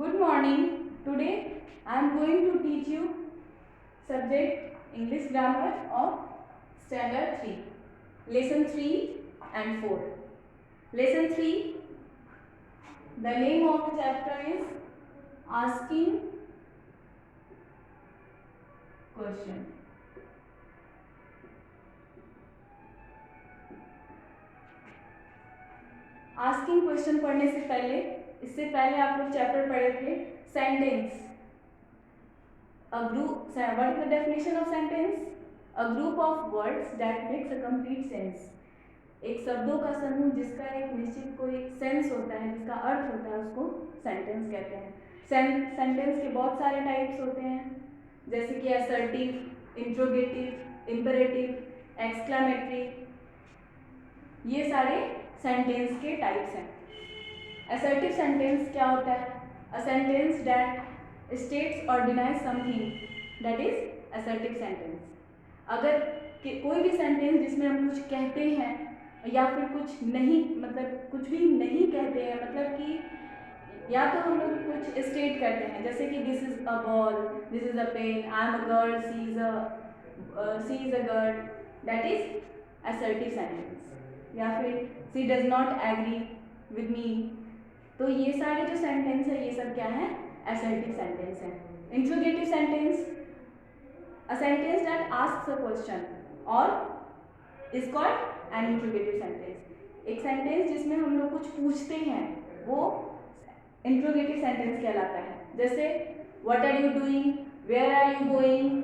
Good morning. Today I am going to teach you subject English grammar of standard 3, lesson 3 and 4. Lesson 3, the name of the chapter is asking question. Asking question पढ़ने से पहले इससे पहले आप लोग chapter पढ़े थे sentence. A group. What is the definition of sentence? A group of words that makes a complete sense. एक शब्दों का समूह जिसका एक निश्चित कोई सेंस होता है, जिसका अर्थ होता है, उसको सेंटेंस कहते हैं. सेंटेंस के बहुत सारे टाइप्स होते हैं, जैसे कि असर्टिव, इंट्रोगेटिव, इम्पेरेटिव, एक्सक्लेमेटरी. ये सारे सेंटेंस के टाइप्स हैं. असर्टिव सेंटेंस क्या होता है? अ सेंटेंस दैट स्टेट्स और denies something, that is assertive sentence. अगर कोई भी सेंटेंस जिसमें हम कुछ कहते हैं या फिर कुछ नहीं, मतलब कुछ भी नहीं कहते हैं, मतलब कि या तो हम लोग कुछ स्टेट करते हैं, जैसे कि this is a ball, this is a pen, I am a girl, she is a girl, that is assertive sentence. या फिर she does not agree with me. तो ये सारे जो सेंटेंस है ये सब क्या है? असर्टिव सेंटेंस है. Interrogative sentence, a sentence that asks a question और is called an interrogative sentence. एक सेंटेंस जिसमें हम लोग कुछ पूछते हैं वो इंट्रोगेटिव सेंटेंस कहलाता है. जैसे what are you doing, where are you going,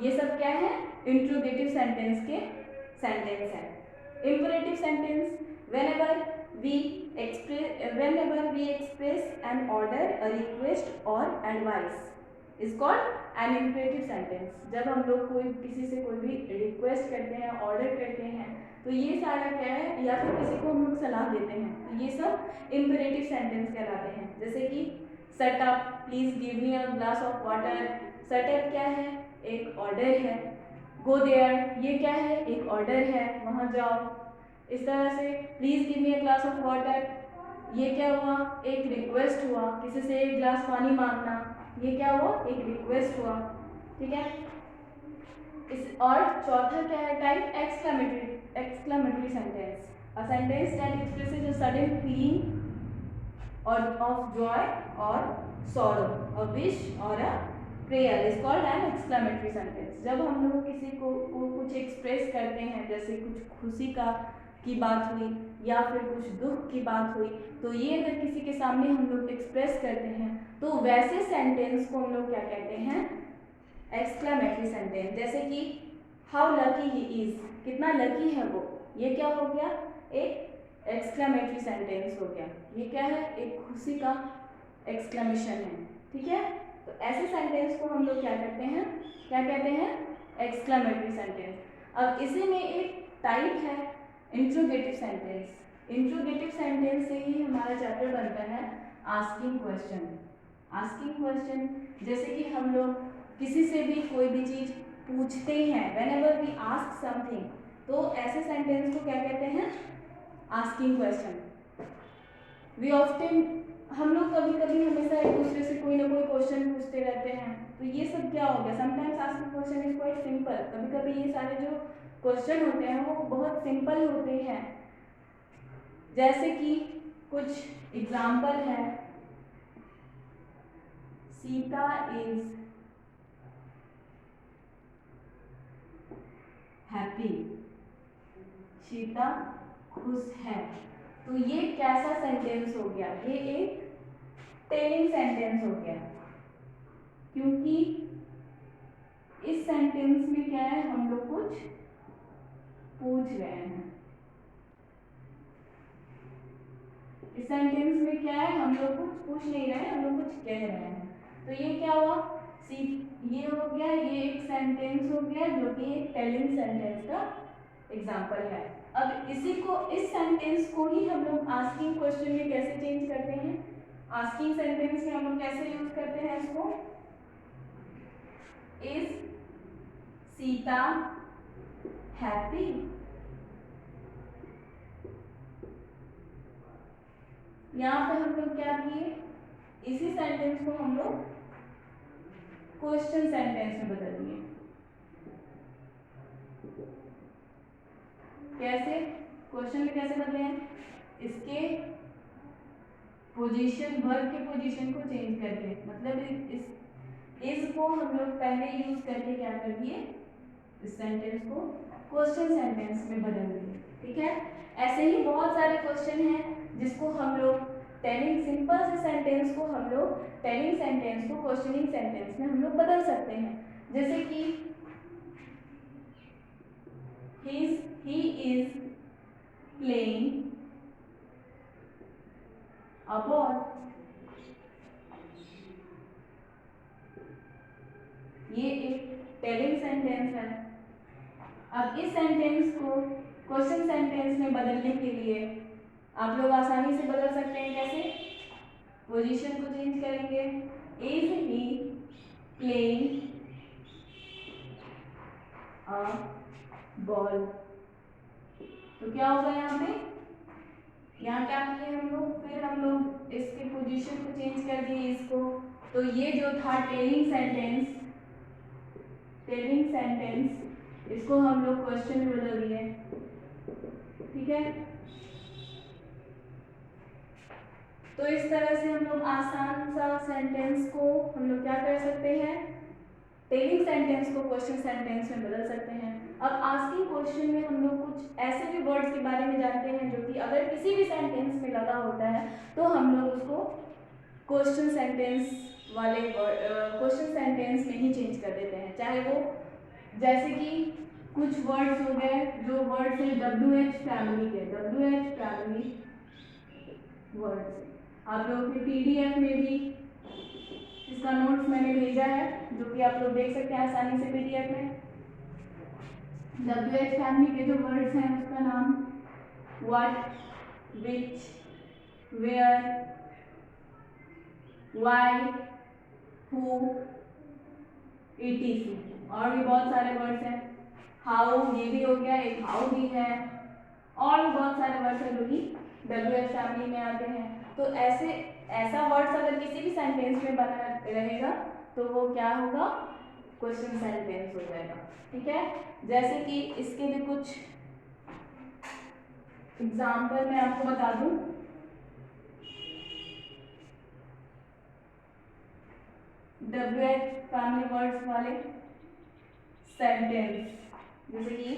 ये सब क्या है? इंट्रोगेटिव सेंटेंस के सेंटेंस है. Imperative sentence, whenever we express an order, a request or advice is called an imperative sentence. जब हम लोग कोई किसी से कोई भी रिक्वेस्ट करते हैं, ऑर्डर करते हैं, तो ये सारा क्या है? या फिर किसी को हम लोग सलाह देते हैं, तो ये सब इम्पेरेटिव सेंटेंस कहलाते हैं. जैसे कि shut up, please give me a glass of water. Shut up क्या है? एक ऑर्डर है. गो देयर, ये क्या है? एक ऑर्डर है, वहाँ जाओ. इस तरह से please give me a glass of water, ये क्या हुआ? एक रिक्वेस्ट हुआ. किसी से एक ग्लास पानी मांगना, ये क्या हुआ? एक रिक्वेस्ट हुआ. ठीक है. और चौथा क्या है type? Exclamatory sentence, a sentence that expresses a sudden feeling और ऑफ जॉय और सॉरो, अ विश और a prayer is called N exclamatory sentence. जब हम लोग किसी को कुछ एक्सप्रेस करते हैं, जैसे कुछ खुशी की बात हुई या फिर कुछ दुख की बात हुई, तो ये अगर किसी के सामने हम लोग एक्सप्रेस करते हैं तो वैसे सेंटेंस को हम लोग क्या कहते हैं? Exclamatory sentence. जैसे कि हाउ लकी ही इज, कितना लकी है वो, ये क्या हो गया? एक एक्सक्लेमेटरी सेंटेंस हो गया. ये क्या है? एक खुशी का एक्सक्लेमेशन है. ठीक है. तो ऐसे सेंटेंस को हम लोग क्या करते हैं? क्या कहते हैं? Exclamatory sentence. अब इसी में एक टाइप है इंट्रोगेटिव सेंटेंस. इंट्रोगेटिव सेंटेंस से ही हमारा चैप्टर बनता है आस्किंग क्वेश्चन. आस्किंग क्वेश्चन, जैसे कि हम लोग किसी से भी कोई भी चीज पूछते हैं, whenever we ask something, तो ऐसे सेंटेंस को क्या कहते हैं? Asking question. वी ऑफ्टन, हम लोग कभी कभी हमेशा एक दूसरे से कोई ना कोई क्वेश्चन पूछते रहते हैं, तो ये सब क्या हो गया? Sometimes asking question is quite simple. कभी कभी ये सारे जो क्वेश्चन होते हैं वो बहुत सिंपल होते हैं. जैसे कि कुछ एग्जाम्पल है. सीता इज हैप्पी, सीता खुश है. तो ये कैसा सेंटेंस हो गया? ये एक टेलिंग सेंटेंस हो गया, क्योंकि इस सेंटेंस में क्या है? हम लोग कुछ पूछ रहे हैं. इस सेंटेंस में क्या है? हम लोग कुछ पूछ नहीं रहे हैं, हम लोग कुछ कह रहे हैं. तो ये क्या हुआ? ये हो गया, ये एक सेंटेंस हो गया जो कि एक टेलिंग सेंटेंस का एग्जाम्पल है. अब इसी को, इस सेंटेंस को ही हम लोग आस्किंग क्वेश्चन में कैसे चेंज करते हैं? आस्किंग सेंटेंस में हम लोग कैसे यूज करते हैं इसको? Is Sita happy? यहाँ पे हम लोग क्या किए? इसी सेंटेंस को हम लोग क्वेश्चन सेंटेंस में बदल दिए। कैसे? क्वेश्चन में कैसे बदले हैं? इसके पोजीशन, वर्ब के पोजीशन को चेंज करके, मतलब इस को हम लोग पहले यूज करके क्या कर दिए, इस सेंटेंस को क्वेश्चन सेंटेंस में बदल दिए। ठीक है, ऐसे ही बहुत सारे क्वेश्चन हैं जिसको हम लोग टेलिंग, सिंपल से सेंटेंस को हम लोग टेलिंग सेंटेंस को क्वेश्चनिंग सेंटेंस में हम लोग बदल सकते हैं। जैसे कि he is playing a ball, ये एक टेलिंग सेंटेंस है। अब इस सेंटेंस को क्वेश्चन सेंटेंस में बदलने के लिए आप लोग आसानी से बदल सकते हैं। कैसे? पोजीशन को चेंज करेंगे। Is he playing a ball, तो क्या होगा यहाँ पे, यहाँ क्या किए हम लोग, फिर हम लोग इसके पोजीशन को चेंज कर दिए इसको, तो ये जो था टेलिंग सेंटेंस, इसको हम लोग क्वेश्चन में बदल दिए। ठीक है, तो इस तरह से हम लोग आसान सा सेंटेंस को हम लोग क्या कर सकते हैं, टेलिंग सेंटेंस को क्वेश्चन सेंटेंस में बदल सकते हैं। अब आस्किंग क्वेश्चन में हम लोग कुछ ऐसे भी वर्ड्स के बारे में जानते हैं जो कि अगर किसी भी सेंटेंस में लगा होता है तो हम लोग उसको क्वेश्चन सेंटेंस वाले क्वेश्चन सेंटेंस में ही चेंज कर देते हैं। चाहे वो, जैसे कि कुछ वर्ड्स हो गए जो वर्ड्स हैं WH फैमिली के, WH फैमिली वर्ड्स, आप लोगों के PDF में भी इसका नोट्स मैंने भेजा है जो कि आप लोग देख सकते हैं आसानी से PDF में। WH फैमिली के जो वर्ड्स हैं उसका नाम what, which, where, why, who, etc, और भी बहुत सारे वर्ड्स हैं। हाउ, ये भी हो गया, एक हाउ भी है, और भी बहुत सारे वर्ड्स हैं जो कि WH फैमिली में आते हैं। तो ऐसा वर्ड्स अगर किसी भी सेंटेंस में बना रहेगा तो वो क्या होगा, क्वेश्चन सेंटेंस हो जाएगा। ठीक है, जैसे कि इसके भी कुछ एग्जाम्पल मैं आपको बता दूं। WH फैमिली वर्ड्स वाले सेंटेंस, जैसे कि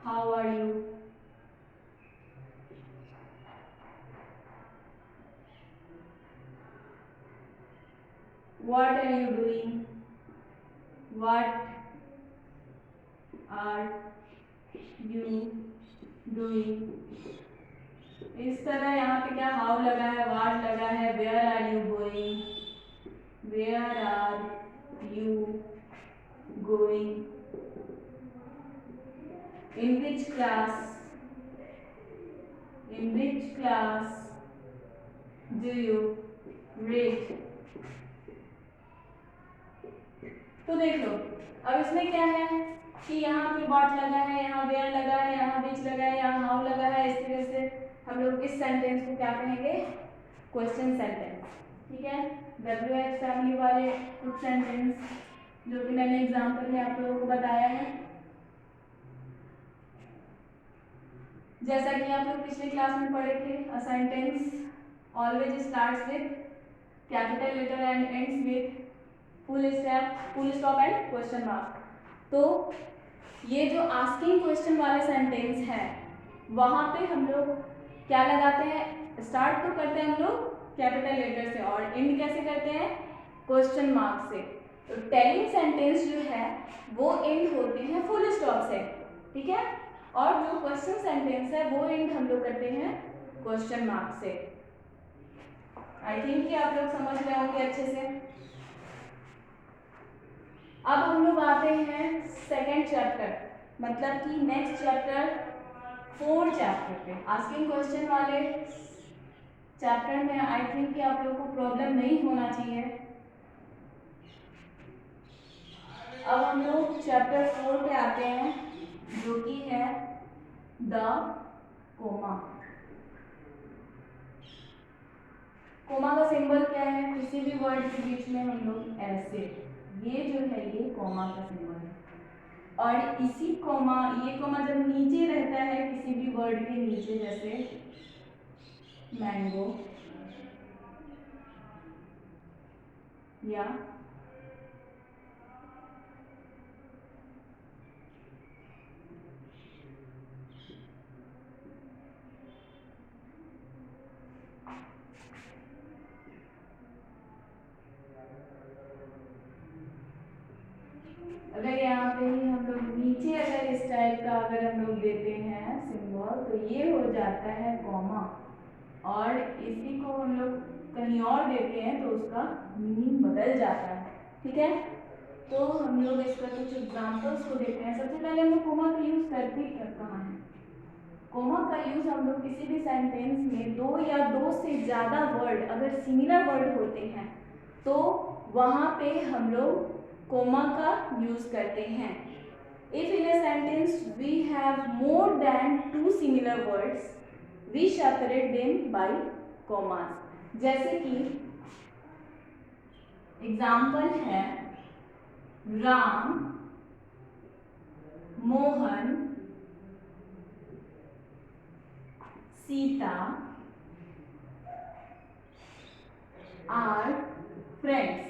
how are you, what are you doing, what are you doing। इस तरह यहाँ पे क्या हाउ लगा है, व्हाट लगा है, where are you going, where are you going, in which class do you read. तो देख लो, अब इसमें क्या है कि यहाँ पे व्हाट लगा है, यहाँ वेयर लगा है, यहाँ विच लगा है, यहाँ हाउ लगा है। इस तरह से हम लोग इस सेंटेंस को क्या कहेंगे, क्वेश्चन सेंटेंस। ठीक है, WH फैमिली वाले कुछ सेंटेंस जो कि मैंने एग्जांपल में आप लोगों को बताया है। जैसा कि आप लोग पिछले क्लास में पढ़े थे, a sentence always starts with capital letter and ends with full stop and question mark. तो ये जो आस्किंग क्वेश्चन वाले सेंटेंस है वहां पे हम लोग क्या लगाते हैं, स्टार्ट तो करते हैं हम लोग कैपिटल लेटर से और एंड कैसे करते हैं, क्वेश्चन मार्क से। तो टेलिंग सेंटेंस जो है वो एंड होते हैं फुल स्टॉप से। ठीक है, और जो क्वेश्चन सेंटेंस है वो एंड हम लोग करते हैं क्वेश्चन मार्क से। आई थिंक कि आप लोग समझ रहे होंगे अच्छे से। अब हम लोग आते हैं सेकेंड चैप्टर, मतलब कि नेक्स्ट चैप्टर 4 चैप्टर पे। आस्किंग क्वेश्चन वाले चैप्टर में आई थिंक कि आप लोग को प्रॉब्लम नहीं होना चाहिए। अब हम लोग चैप्टर 4 पे आते हैं जो कि है द कोमा। कोमा का सिंबल क्या है, किसी भी वर्ड के बीच में हम लोग ऐसे, ये जो है ये कोमा का सिंबल है। और इसी कोमा, ये कोमा जब नीचे रहता है किसी भी वर्ड के नीचे, जैसे मैंगो या अगर यहाँ पे ही हम लोग नीचे अगर इस टाइप का अगर हम लोग देते हैं सिंबल, तो ये हो जाता है कॉमा। और इसी को हम लोग कहीं और देते हैं तो उसका मीनिंग बदल जाता है। ठीक है, तो हम लोग इसका कुछ एग्जांपल्स को देखते हैं। सबसे पहले हम लोग कोमा का यूज करते कहाँ है। कोमा का यूज हम लोग किसी भी सेंटेंस में दो या दो से ज़्यादा वर्ड अगर सिमिलर वर्ड होते हैं तो वहाँ पे हम लोग कोमा का यूज करते हैं। If in a sentence we have more than two similar words, we separate them by commas. जैसे कि एग्जाम्पल है राम, मोहन, सीता आर फ्रेंड्स।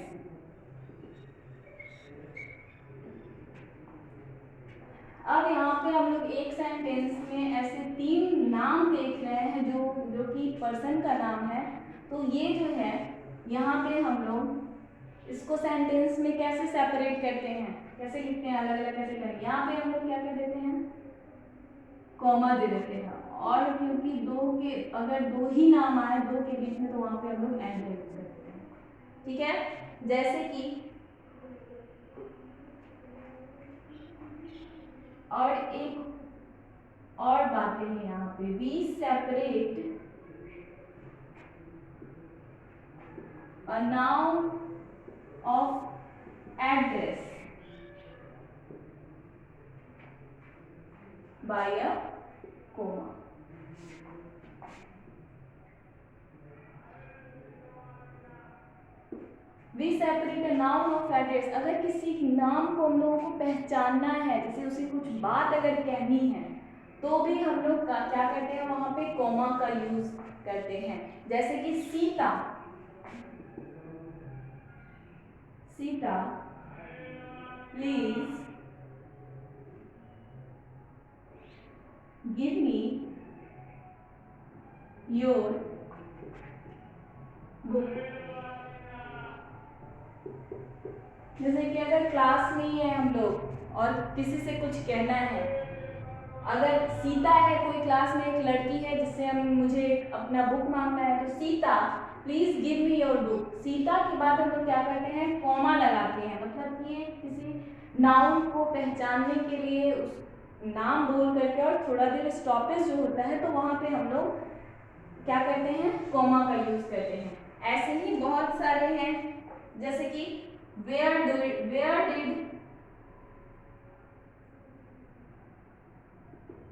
अब यहाँ पे हम लोग एक सेंटेंस में ऐसे तीन नाम देख रहे हैं जो कि पर्सन का नाम है। तो ये जो है यहाँ पे हम लोग इसको सेंटेंस में कैसे सेपरेट करते हैं, कैसे लिखते हैं, अलग अलग कैसे करें। यहाँ पे हम लोग क्या कर देते हैं, कॉमा दे देते हैं। और क्योंकि दो के अगर दो ही नाम आए दो के बीच में तो वहाँ पे हम लोग एंड यूज करते हैं। ठीक है, जैसे कि और एक और बातें हैं यहाँ पे, we separate a noun of address by a comma. We separate a noun of address, अगर किसी नाम को हम लोगों को पहचानना है, जैसे उसे कुछ बात अगर कहनी है तो भी हम लोग क्या करते हैं, वहां पे कोमा का यूज करते हैं। जैसे कि Sita, Sita please give me your book. जैसे कि अगर क्लास में ही है हम लोग और किसी से कुछ कहना है, अगर सीता है, कोई क्लास में एक लड़की है जिससे मुझे अपना बुक मांगना है, तो Sita please give me your book. Sita के बाद हम लोग क्या करते हैं, कॉमा लगाते हैं। मतलब कि किसी नाउन को पहचानने के लिए उस नाम बोल करके और थोड़ा देर स्टॉपेज जो होता है तो वहाँ पे हम लोग क्या करते हैं, कॉमा का यूज करते हैं। ऐसे ही बहुत सारे हैं, जैसे कि where did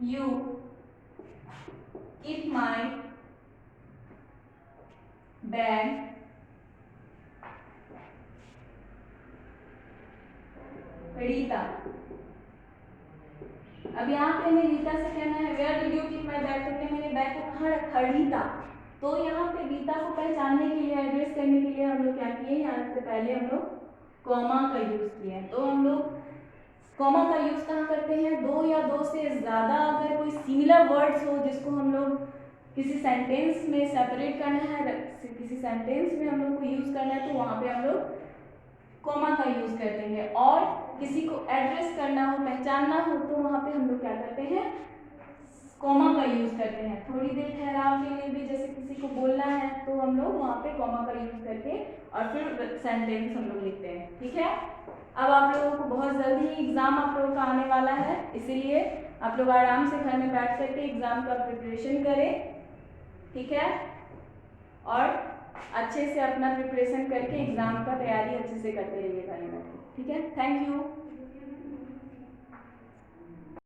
you keep my bag, Rita. अब यहाँ पे हमें रीता से कहना है where did you keep my bag, तुमने मेरे बैग को कहाँ रखा, रीता। तो यहाँ पे रीता को पहचानने के लिए, एड्रेस करने के लिए हम लोग क्या किए, यहाँ से पहले हम लोग कॉमा का यूज किया। तो हम लोग कॉमा का यूज कहाँ करते हैं, दो या दो से ज़्यादा अगर कोई सिमिलर वर्ड्स हो जिसको हम लोग किसी सेंटेंस में सेपरेट करना है, किसी सेंटेंस में हम लोग को यूज करना है, तो वहाँ पे हम लोग कॉमा का यूज करते हैं। और किसी को एड्रेस करना हो, पहचानना हो, तो वहाँ पे हम लोग क्या करते हैं, कॉमा का यूज करते हैं। थोड़ी देर ठहराव के लिए भी जैसे किसी को बोलना है तो हम लोग वहाँ पे कॉमा का यूज करके और फिर सेंटेंस हम लोग लिखते हैं। ठीक है, अब आप लोगों को बहुत जल्दी ही एग्जाम आप लोगों का आने वाला है, इसीलिए आप लोग आराम से घर में बैठ करके एग्जाम का प्रिपरेशन करें। ठीक है, और अच्छे से अपना प्रिपरेशन करके एग्जाम का तैयारी अच्छे से करते रहिए घर में। ठीक है, थैंक यू।